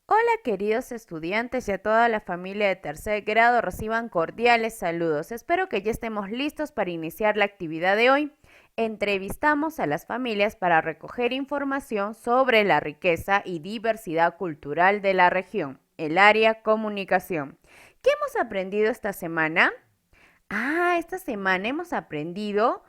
Hola queridos estudiantes y a toda la familia de tercer grado, reciban cordiales saludos. Espero que ya estemos listos para iniciar la actividad de hoy. Entrevistamos a las familias para recoger información sobre la riqueza y diversidad cultural de la región, el área comunicación. ¿Qué hemos aprendido esta semana? Esta semana hemos aprendido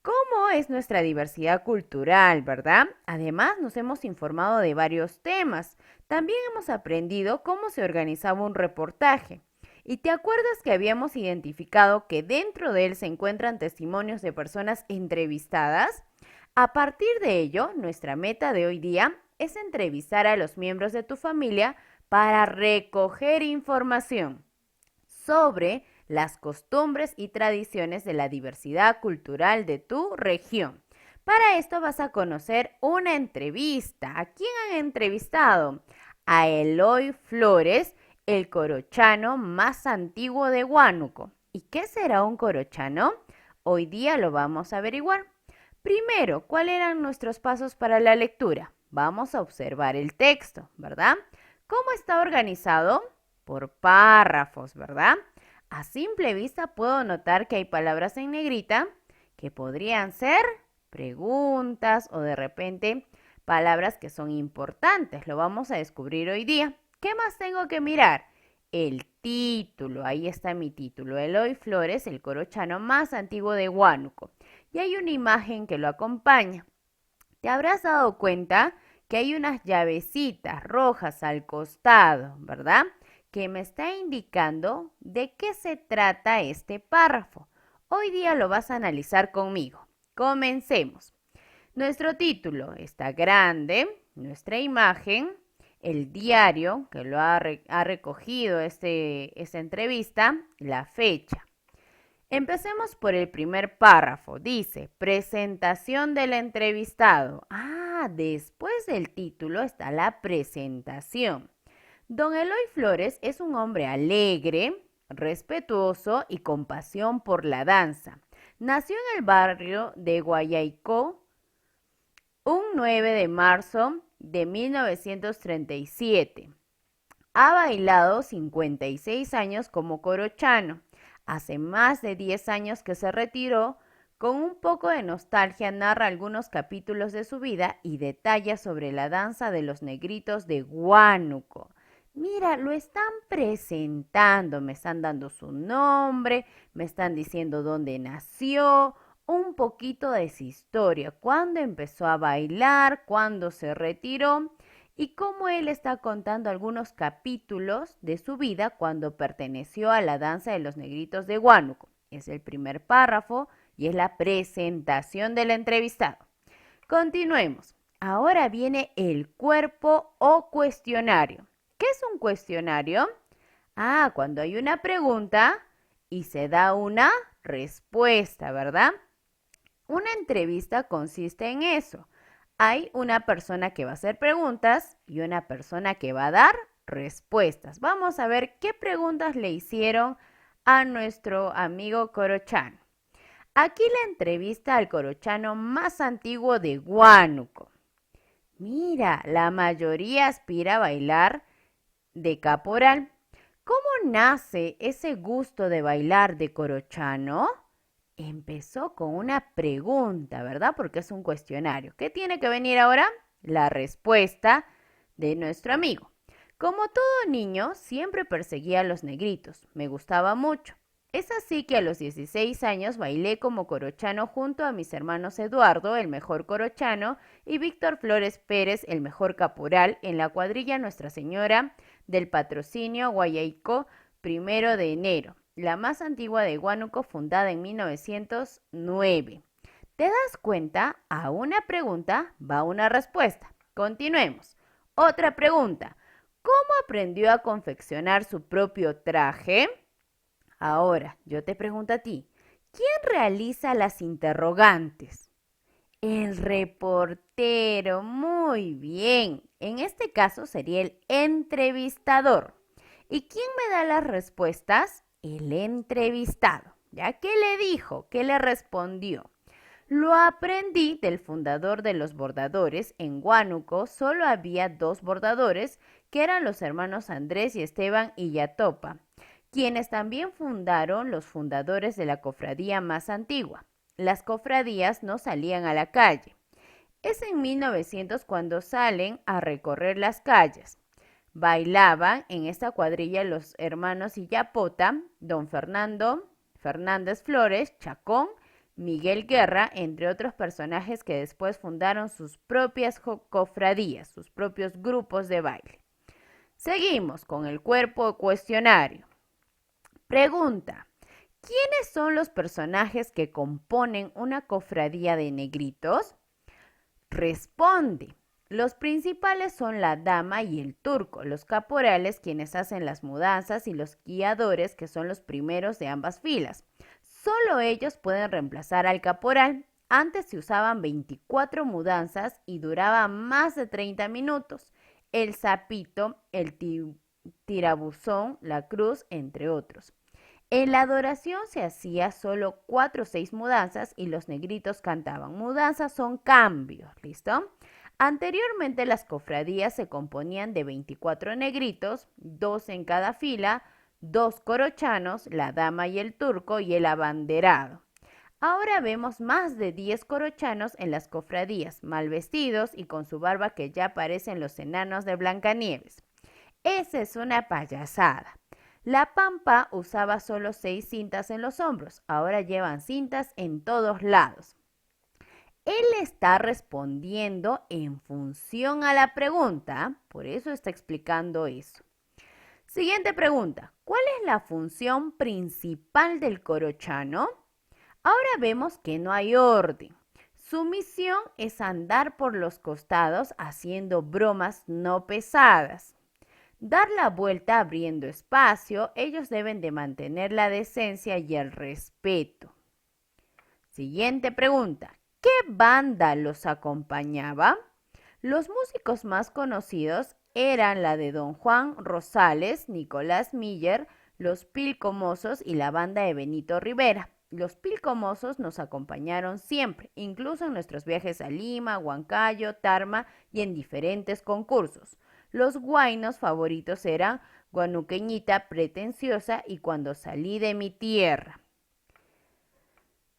cómo es nuestra diversidad cultural, ¿verdad? Además, nos hemos informado de varios temas. También hemos aprendido cómo se organizaba un reportaje. ¿Y te acuerdas que habíamos identificado que dentro de él se encuentran testimonios de personas entrevistadas? A partir de ello, nuestra meta de hoy día es entrevistar a los miembros de tu familia para recoger información sobre las costumbres y tradiciones de la diversidad cultural de tu región. Para esto vas a conocer una entrevista. ¿A quién han entrevistado? A Eloy Flores, el corochano más antiguo de Huánuco. ¿Y qué será un corochano? Hoy día lo vamos a averiguar. Primero, ¿cuáles eran nuestros pasos para la lectura? Vamos a observar el texto, ¿verdad? ¿Cómo está organizado? Por párrafos, ¿verdad? A simple vista puedo notar que hay palabras en negrita que podrían ser preguntas o de repente palabras que son importantes. Lo vamos a descubrir hoy día. ¿Qué más tengo que mirar? El título, ahí está mi título, Eloy Flores, el corochano más antiguo de Huánuco. Y hay una imagen que lo acompaña. Te habrás dado cuenta que hay unas llavecitas rojas al costado, ¿verdad? Que me está indicando de qué se trata este párrafo. Hoy día lo vas a analizar conmigo. Comencemos. Nuestro título está grande, nuestra imagen, el diario que lo ha recogido esta entrevista, la fecha. Empecemos por el primer párrafo. Dice, presentación del entrevistado. Después del título está la presentación. Don Eloy Flores es un hombre alegre, respetuoso y con pasión por la danza. Nació en el barrio de Guayaicó un 9 de marzo de 1937. Ha bailado 56 años como corochano. Hace más de 10 años que se retiró. Con un poco de nostalgia narra algunos capítulos de su vida y detalla sobre la danza de los negritos de Huánuco. Mira, lo están presentando, me están dando su nombre, me están diciendo dónde nació, un poquito de su historia, cuándo empezó a bailar, cuándo se retiró y cómo él está contando algunos capítulos de su vida cuando perteneció a la danza de los negritos de Huánuco. Es el primer párrafo y es la presentación del entrevistado. Continuemos. Ahora viene el cuerpo o cuestionario. ¿Qué es un cuestionario? Cuando hay una pregunta y se da una respuesta, ¿verdad? Una entrevista consiste en eso. Hay una persona que va a hacer preguntas y una persona que va a dar respuestas. Vamos a ver qué preguntas le hicieron a nuestro amigo Corochano. Aquí la entrevista al corochano más antiguo de Huánuco. Mira, la mayoría aspira a bailar de caporal. ¿Cómo nace ese gusto de bailar de corochano? Empezó con una pregunta, ¿verdad? Porque es un cuestionario. ¿Qué tiene que venir ahora? La respuesta de nuestro amigo. Como todo niño, siempre perseguía a los negritos. Me gustaba mucho. Es así que a los 16 años bailé como corochano junto a mis hermanos Eduardo, el mejor corochano, y Víctor Flores Pérez, el mejor caporal, en la cuadrilla Nuestra Señora del Patrocinio Guayaicó, 1 de enero, la más antigua de Huánuco, fundada en 1909. ¿Te das cuenta? A una pregunta va una respuesta. Continuemos. Otra pregunta. ¿Cómo aprendió a confeccionar su propio traje? Ahora, yo te pregunto a ti, ¿quién realiza las interrogantes? El reportero, muy bien. En este caso sería el entrevistador. ¿Y quién me da las respuestas? El entrevistado. ¿Ya qué le dijo? ¿Qué le respondió? Lo aprendí del fundador de los bordadores. En Huánuco solo había dos bordadores, que eran los hermanos Andrés y Esteban Illatopa, quienes también fundaron los fundadores de la cofradía más antigua. Las cofradías no salían a la calle. Es en 1900 cuando salen a recorrer las calles. Bailaban en esta cuadrilla los hermanos Illapota, don Fernando Fernández Flores, Chacón, Miguel Guerra, entre otros personajes que después fundaron sus propias cofradías, sus propios grupos de baile. Seguimos con el cuerpo cuestionario. Pregunta: ¿quiénes son los personajes que componen una cofradía de negritos? Responde: los principales son la dama y el turco, los caporales quienes hacen las mudanzas y los guiadores que son los primeros de ambas filas. Solo ellos pueden reemplazar al caporal. Antes se usaban 24 mudanzas y duraba más de 30 minutos. El sapito, el tirabuzón, la cruz, entre otros. En la adoración se hacía solo 4 o 6 mudanzas y los negritos cantaban. Mudanzas son cambios, ¿listo? Anteriormente las cofradías se componían de 24 negritos, 2 en cada fila, 2 corochanos, la dama y el turco y el abanderado. Ahora vemos más de 10 corochanos en las cofradías, mal vestidos y con su barba que ya parecen los enanos de Blancanieves. Esa es una payasada. La Pampa usaba solo 6 cintas en los hombros, ahora llevan cintas en todos lados. Él está respondiendo en función a la pregunta, por eso está explicando eso. Siguiente pregunta: ¿cuál es la función principal del corochano? Ahora vemos que no hay orden. Su misión es andar por los costados haciendo bromas no pesadas. Dar la vuelta abriendo espacio. Ellos deben de mantener la decencia y el respeto. Siguiente pregunta: ¿qué banda los acompañaba? Los músicos más conocidos eran la de don Juan Rosales, Nicolás Miller, los Pilcomosos y la banda de Benito Rivera. Los Pilcomosos nos acompañaron siempre, incluso en nuestros viajes a Lima, Huancayo, Tarma y en diferentes concursos. Los guainos favoritos eran Guanuqueñita Pretenciosa y Cuando salí de mi tierra.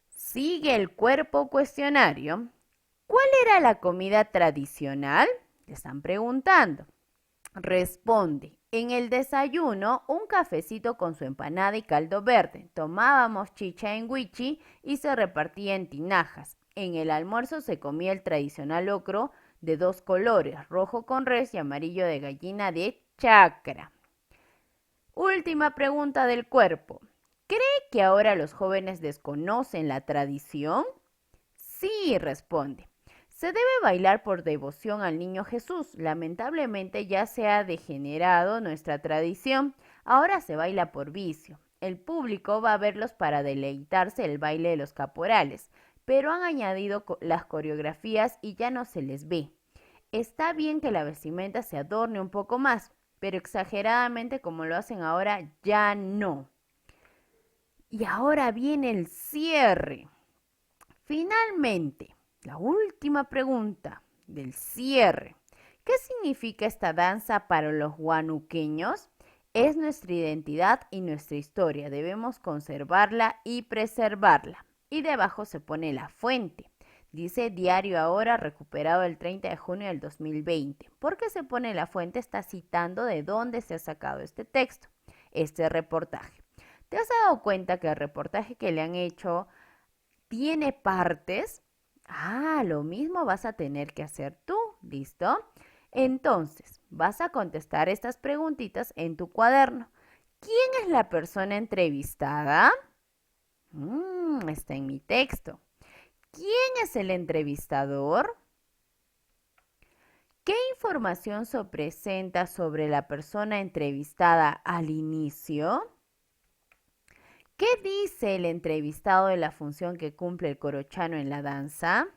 Sigue el cuerpo cuestionario. ¿Cuál era la comida tradicional? Le están preguntando. Responde: en el desayuno, un cafecito con su empanada y caldo verde. Tomábamos chicha en huichi y se repartía en tinajas. En el almuerzo se comía el tradicional locro de 2 colores, rojo con res y amarillo de gallina de chacra. Última pregunta del cuerpo. ¿Cree que ahora los jóvenes desconocen la tradición? Sí, responde. Se debe bailar por devoción al niño Jesús. Lamentablemente ya se ha degenerado nuestra tradición. Ahora se baila por vicio. El público va a verlos para deleitarse el baile de los caporales, pero han añadido las coreografías y ya no se les ve. Está bien que la vestimenta se adorne un poco más, pero exageradamente como lo hacen ahora, ya no. Y ahora viene el cierre. Finalmente, la última pregunta del cierre. ¿Qué significa esta danza para los huanuqueños? Es nuestra identidad y nuestra historia. Debemos conservarla y preservarla. Y debajo se pone la fuente. Dice Diario Ahora, recuperado el 30 de junio del 2020. ¿Por qué se pone la fuente? Está citando de dónde se ha sacado este texto, este reportaje. ¿Te has dado cuenta que el reportaje que le han hecho tiene partes? Lo mismo vas a tener que hacer tú, ¿listo? Entonces, vas a contestar estas preguntitas en tu cuaderno. ¿Quién es la persona entrevistada? Está en mi texto. ¿Quién es el entrevistador? ¿Qué información se presenta sobre la persona entrevistada al inicio? ¿Qué dice el entrevistado de la función que cumple el corochano en la danza?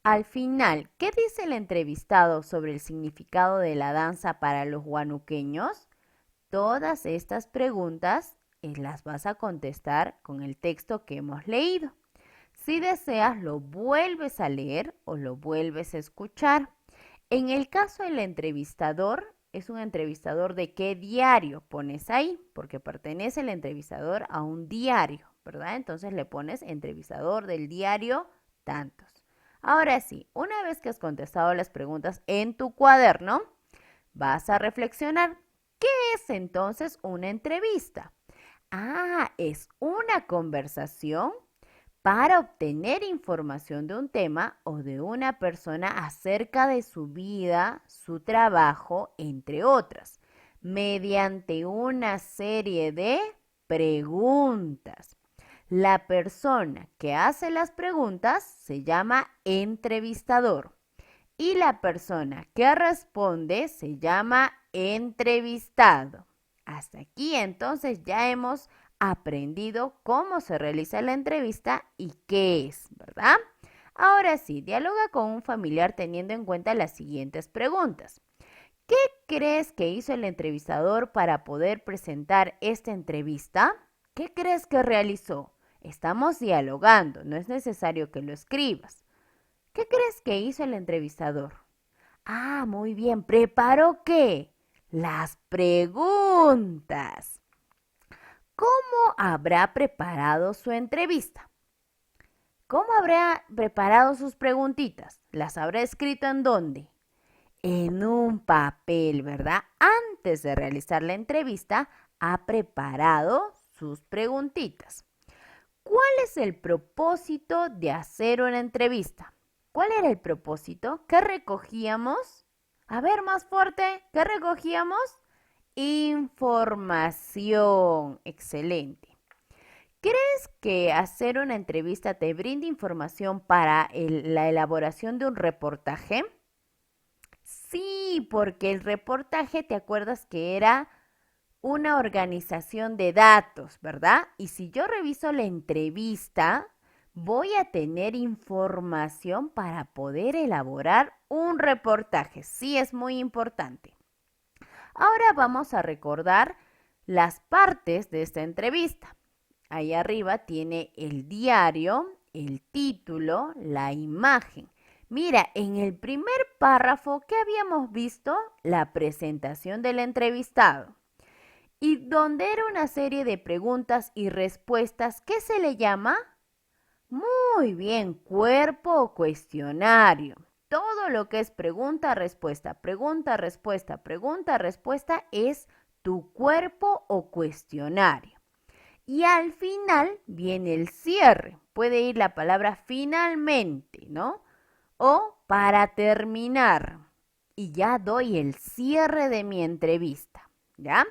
Al final, ¿qué dice el entrevistado sobre el significado de la danza para los huanuqueños? Todas estas preguntas las vas a contestar con el texto que hemos leído. Si deseas, lo vuelves a leer o lo vuelves a escuchar. En el caso del entrevistador, es un entrevistador de qué diario pones ahí, porque pertenece el entrevistador a un diario, ¿verdad? Entonces le pones entrevistador del diario tantos. Ahora sí, una vez que has contestado las preguntas en tu cuaderno, vas a reflexionar. ¿Qué es entonces una entrevista? Es una conversación para obtener información de un tema o de una persona acerca de su vida, su trabajo, entre otras, mediante una serie de preguntas. La persona que hace las preguntas se llama entrevistador y la persona que responde se llama entrevistado. Hasta aquí entonces ya hemos aprendido cómo se realiza la entrevista y qué es, ¿verdad? Ahora sí, dialoga con un familiar teniendo en cuenta las siguientes preguntas. ¿Qué crees que hizo el entrevistador para poder presentar esta entrevista? ¿Qué crees que realizó? Estamos dialogando, no es necesario que lo escribas. ¿Qué crees que hizo el entrevistador? Muy bien. ¿Preparó qué? Las preguntas. ¿Cómo habrá preparado su entrevista? ¿Cómo habrá preparado sus preguntitas? ¿Las habrá escrito en dónde? En un papel, ¿verdad? Antes de realizar la entrevista, ha preparado sus preguntitas. ¿Cuál es el propósito de hacer una entrevista? ¿Cuál era el propósito? ¿Qué recogíamos? A ver, más fuerte, ¿qué recogíamos? Información. Excelente. ¿Crees que hacer una entrevista te brinda información para la elaboración de un reportaje? Sí, porque el reportaje, ¿te acuerdas que era una organización de datos, ¿verdad? Y si yo reviso la entrevista, voy a tener información para poder elaborar un reportaje. Sí, es muy importante. Ahora vamos a recordar las partes de esta entrevista. Ahí arriba tiene el diario, el título, la imagen. Mira, en el primer párrafo, ¿qué habíamos visto? La presentación del entrevistado. Y donde era una serie de preguntas y respuestas, ¿qué se le llama? Muy bien, cuerpo o cuestionario. Todo lo que es pregunta, respuesta, pregunta, respuesta, pregunta, respuesta es tu cuerpo o cuestionario. Y al final viene el cierre. Puede ir la palabra finalmente, ¿no? O para terminar. Y ya doy el cierre de mi entrevista, ¿ya?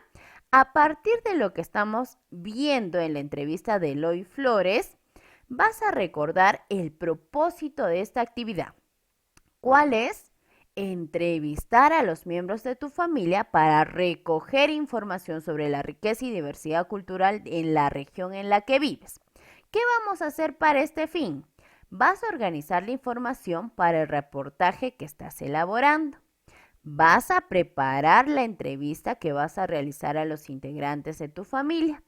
A partir de lo que estamos viendo en la entrevista de Eloy Flores, vas a recordar el propósito de esta actividad. ¿Cuál es? Entrevistar a los miembros de tu familia para recoger información sobre la riqueza y diversidad cultural en la región en la que vives. ¿Qué vamos a hacer para este fin? Vas a organizar la información para el reportaje que estás elaborando. Vas a preparar la entrevista que vas a realizar a los integrantes de tu familia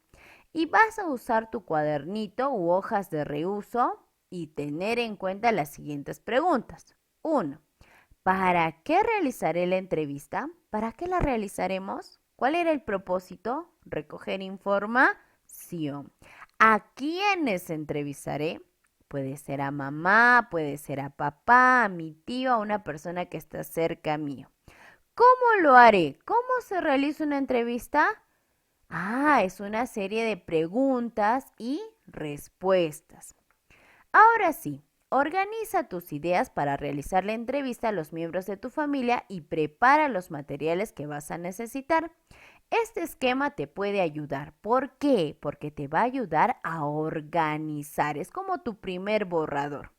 y vas a usar tu cuadernito u hojas de reuso y tener en cuenta las siguientes preguntas. 1. ¿Para qué realizaré la entrevista? ¿Para qué la realizaremos? ¿Cuál era el propósito? Recoger información. ¿A quiénes entrevistaré? Puede ser a mamá, puede ser a papá, a mi tío, a una persona que está cerca mío. ¿Cómo lo haré? ¿Cómo se realiza una entrevista? Es una serie de preguntas y respuestas. Ahora sí, organiza tus ideas para realizar la entrevista a los miembros de tu familia y prepara los materiales que vas a necesitar. Este esquema te puede ayudar. ¿Por qué? Porque te va a ayudar a organizar. Es como tu primer borrador.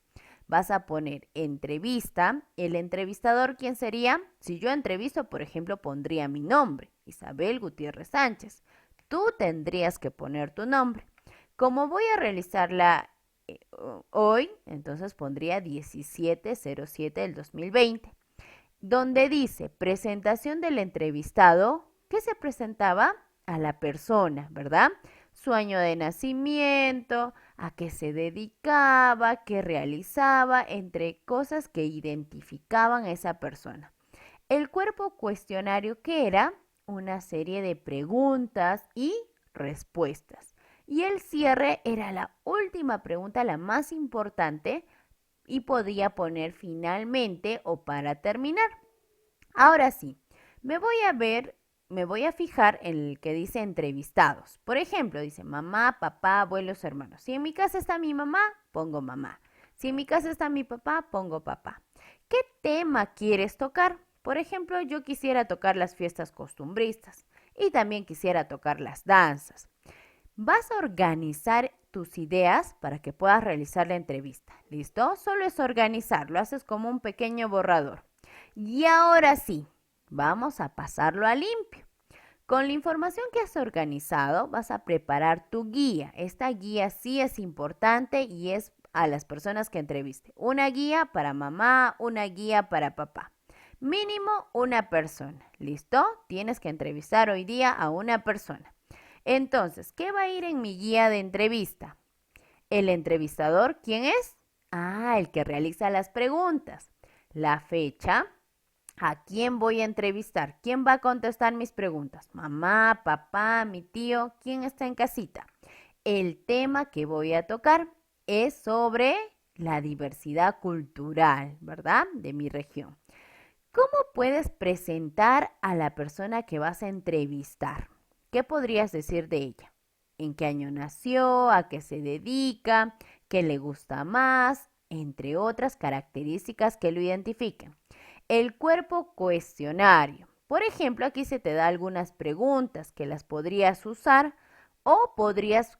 Vas a poner entrevista. El entrevistador, ¿quién sería? Si yo entrevisto, por ejemplo, pondría mi nombre, Isabel Gutiérrez Sánchez. Tú tendrías que poner tu nombre. Como voy a realizarla hoy, entonces pondría 17/07 del 2020, donde dice presentación del entrevistado. ¿Qué se presentaba? A la persona, ¿verdad? Su año de nacimiento, a qué se dedicaba, qué realizaba, entre cosas que identificaban a esa persona. El cuerpo cuestionario, que era una serie de preguntas y respuestas. Y el cierre era la última pregunta, la más importante, y podía poner finalmente o para terminar. Ahora sí, me voy a ver, me voy a fijar en el que dice entrevistados. Por ejemplo, dice mamá, papá, abuelos, hermanos. Si en mi casa está mi mamá, pongo mamá. Si en mi casa está mi papá, pongo papá. ¿Qué tema quieres tocar? Por ejemplo, yo quisiera tocar las fiestas costumbristas y también quisiera tocar las danzas. Vas a organizar tus ideas para que puedas realizar la entrevista. ¿Listo? Solo es organizar, lo haces como un pequeño borrador. Y ahora sí, vamos a pasarlo a limpio. Con la información que has organizado, vas a preparar tu guía. Esta guía sí es importante y es a las personas que entreviste. Una guía para mamá, una guía para papá. Mínimo una persona. ¿Listo? Tienes que entrevistar hoy día a una persona. Entonces, ¿qué va a ir en mi guía de entrevista? El entrevistador, ¿quién es? Ah, el que realiza las preguntas. La fecha, ¿a quién voy a entrevistar? ¿Quién va a contestar mis preguntas? Mamá, papá, mi tío, ¿quién está en casita? El tema que voy a tocar es sobre la diversidad cultural, ¿verdad? De mi región. ¿Cómo puedes presentar a la persona que vas a entrevistar? ¿Qué podrías decir de ella? ¿En qué año nació? ¿A qué se dedica? ¿Qué le gusta más? Entre otras características que lo identifiquen. El cuerpo cuestionario. Por ejemplo, aquí se te da algunas preguntas que las podrías usar o podrías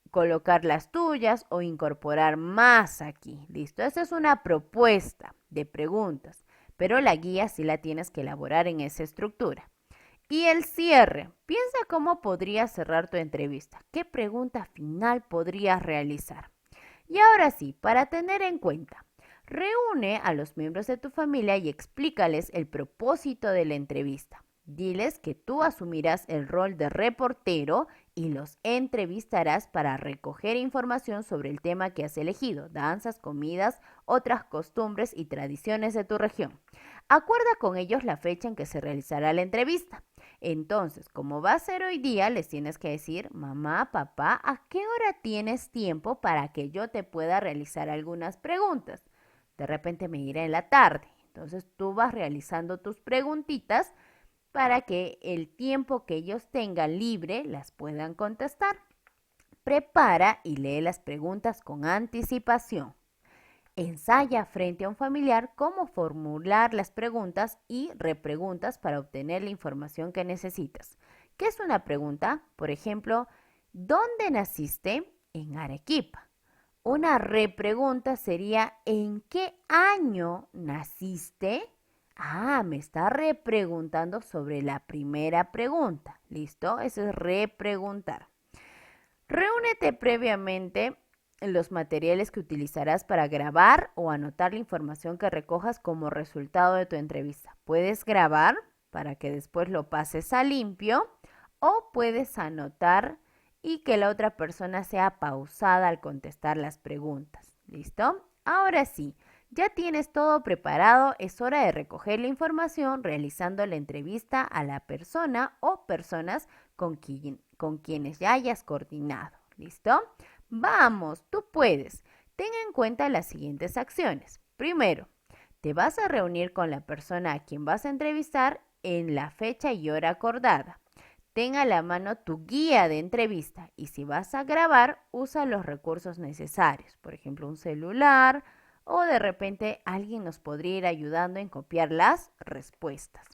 colocar las tuyas o incorporar más aquí. ¿Listo? Esa es una propuesta de preguntas, pero la guía sí la tienes que elaborar en esa estructura. Y el cierre. Piensa cómo podrías cerrar tu entrevista. ¿Qué pregunta final podrías realizar? Y ahora sí, para tener en cuenta, reúne a los miembros de tu familia y explícales el propósito de la entrevista. Diles que tú asumirás el rol de reportero y los entrevistarás para recoger información sobre el tema que has elegido, danzas, comidas, otras costumbres y tradiciones de tu región. Acuerda con ellos la fecha en que se realizará la entrevista. Entonces, como va a ser hoy día, les tienes que decir, mamá, papá, ¿a qué hora tienes tiempo para que yo te pueda realizar algunas preguntas? De repente me iré en la tarde. Entonces tú vas realizando tus preguntitas para que el tiempo que ellos tengan libre las puedan contestar. Prepara y lee las preguntas con anticipación. Ensaya frente a un familiar cómo formular las preguntas y repreguntas para obtener la información que necesitas. ¿Qué es una pregunta? Por ejemplo, ¿dónde naciste? En Arequipa. Una repregunta sería, ¿en qué año naciste? Ah, me está repreguntando sobre la primera pregunta. ¿Listo? Eso es repreguntar. Reúnete previamente en los materiales que utilizarás para grabar o anotar la información que recojas como resultado de tu entrevista. Puedes grabar para que después lo pases a limpio o puedes anotar y que la otra persona sea pausada al contestar las preguntas. ¿Listo? Ahora sí, ya tienes todo preparado, es hora de recoger la información realizando la entrevista a la persona o personas con quienes ya hayas coordinado. ¿Listo? Vamos, tú puedes. Ten en cuenta las siguientes acciones. Primero, te vas a reunir con la persona a quien vas a entrevistar en la fecha y hora acordada. Ten a la mano tu guía de entrevista y si vas a grabar, usa los recursos necesarios, por ejemplo, un celular o de repente alguien nos podría ir ayudando en copiar las respuestas.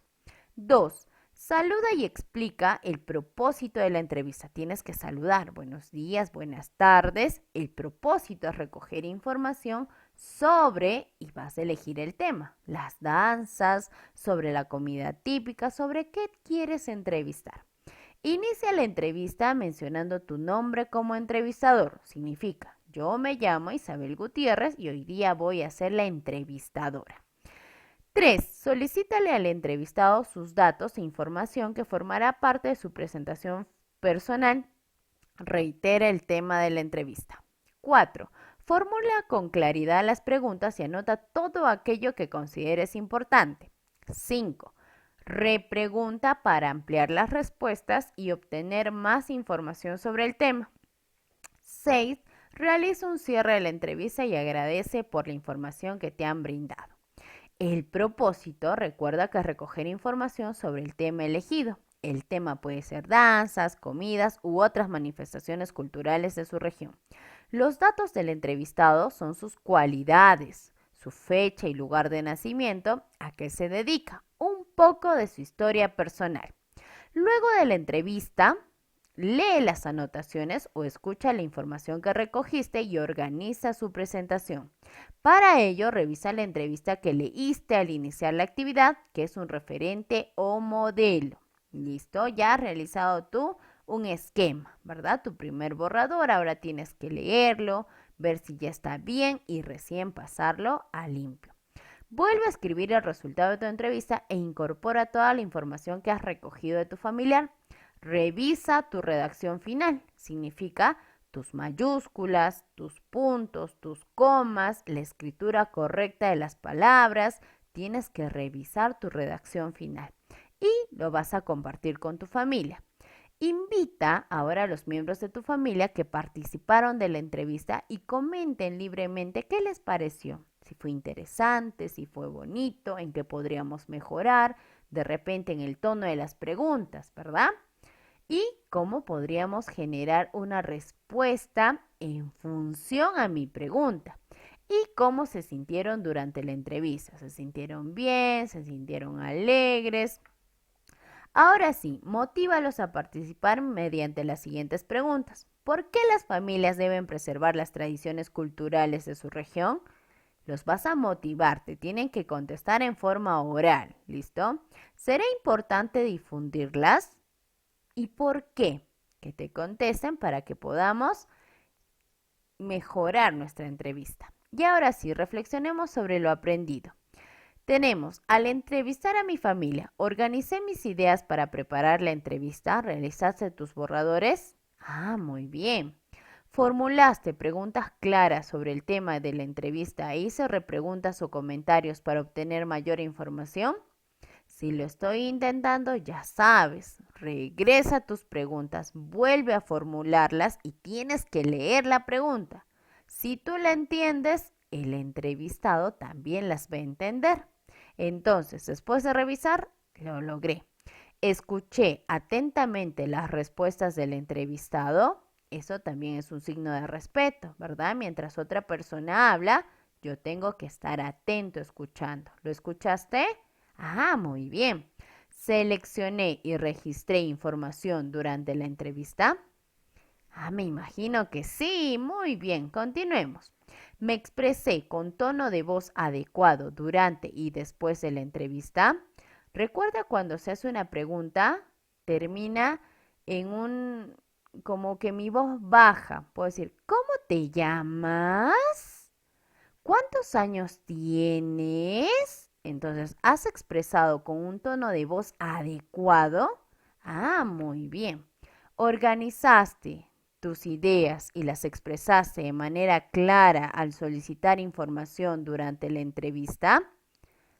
2. Saluda y explica el propósito de la entrevista. Tienes que saludar. Buenos días, buenas tardes. El propósito es recoger información sobre, y vas a elegir el tema, las danzas, sobre la comida típica, sobre qué quieres entrevistar. Inicia la entrevista mencionando tu nombre como entrevistador. Significa, yo me llamo Isabel Gutiérrez y hoy día voy a ser la entrevistadora. 3. Solicítale al entrevistado sus datos e información que formará parte de su presentación personal. Reitera el tema de la entrevista. 4. Formula con claridad las preguntas y anota todo aquello que consideres importante. 5. Repregunta para ampliar las respuestas y obtener más información sobre el tema. 6. Realiza un cierre de la entrevista y agradece por la información que te han brindado. El propósito, recuerda que es recoger información sobre el tema elegido. El tema puede ser danzas, comidas u otras manifestaciones culturales de su región. Los datos del entrevistado son sus cualidades, su fecha y lugar de nacimiento, a qué se dedica, un poco de su historia personal. Luego de la entrevista, lee las anotaciones o escucha la información que recogiste y organiza su presentación. Para ello, revisa la entrevista que leíste al iniciar la actividad, que es un referente o modelo. ¿Listo? Ya has realizado tú un esquema, ¿verdad? Tu primer borrador, ahora tienes que leerlo, ver si ya está bien y recién pasarlo a limpio. Vuelve a escribir el resultado de tu entrevista e incorpora toda la información que has recogido de tu familiar. Revisa tu redacción final. Significa tus mayúsculas, tus puntos, tus comas, la escritura correcta de las palabras. Tienes que revisar tu redacción final y lo vas a compartir con tu familia. Invita ahora a los miembros de tu familia que participaron de la entrevista y comenten libremente qué les pareció. Si fue interesante, si fue bonito, en qué podríamos mejorar, de repente en el tono de las preguntas, ¿verdad? Y cómo podríamos generar una respuesta en función a mi pregunta. Y cómo se sintieron durante la entrevista. ¿Se sintieron bien? ¿Se sintieron alegres? Ahora sí, motívalos a participar mediante las siguientes preguntas. ¿Por qué las familias deben preservar las tradiciones culturales de su región? Los vas a motivar, te tienen que contestar en forma oral, ¿listo? ¿Será importante difundirlas? ¿Y por qué? Que te contesten para que podamos mejorar nuestra entrevista. Y ahora sí, reflexionemos sobre lo aprendido. Tenemos, al entrevistar a mi familia, organicé mis ideas para preparar la entrevista, realizaste tus borradores. Muy bien. Formulaste preguntas claras sobre el tema de la entrevista e hice repreguntas o comentarios para obtener mayor información. Si lo estoy intentando, ya sabes, regresa a tus preguntas, vuelve a formularlas y tienes que leer la pregunta. Si tú la entiendes, el entrevistado también las va a entender. Entonces, después de revisar, lo logré. Escuché atentamente las respuestas del entrevistado. Eso también es un signo de respeto, ¿verdad? Mientras otra persona habla, yo tengo que estar atento escuchando. ¿Lo escuchaste? Muy bien. Seleccioné y registré información durante la entrevista. Me imagino que sí. Muy bien, continuemos. Me expresé con tono de voz adecuado durante y después de la entrevista. Recuerda cuando se hace una pregunta, termina en como que mi voz baja. Puedo decir, ¿cómo te llamas? ¿Cuántos años tienes? Entonces, ¿has expresado con un tono de voz adecuado? Muy bien. Organizaste tus ideas y las expresaste de manera clara al solicitar información durante la entrevista.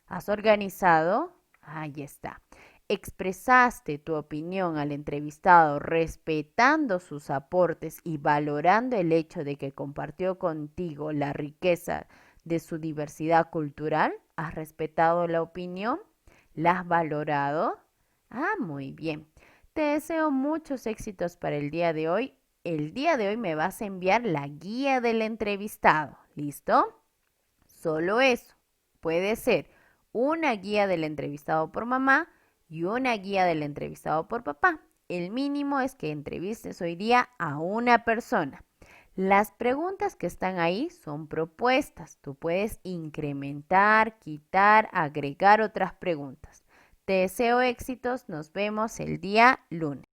¿Has organizado? Ahí está. Expresaste tu opinión al entrevistado respetando sus aportes y valorando el hecho de que compartió contigo la riqueza de su diversidad cultural. ¿Has respetado la opinión? ¿La has valorado? Muy bien. Te deseo muchos éxitos para el día de hoy. El día de hoy me vas a enviar la guía del entrevistado. ¿Listo? Solo eso. Puede ser una guía del entrevistado por mamá y una guía del entrevistado por papá. El mínimo es que entrevistes hoy día a una persona. Las preguntas que están ahí son propuestas. Tú puedes incrementar, quitar, agregar otras preguntas. Te deseo éxitos. Nos vemos el día lunes.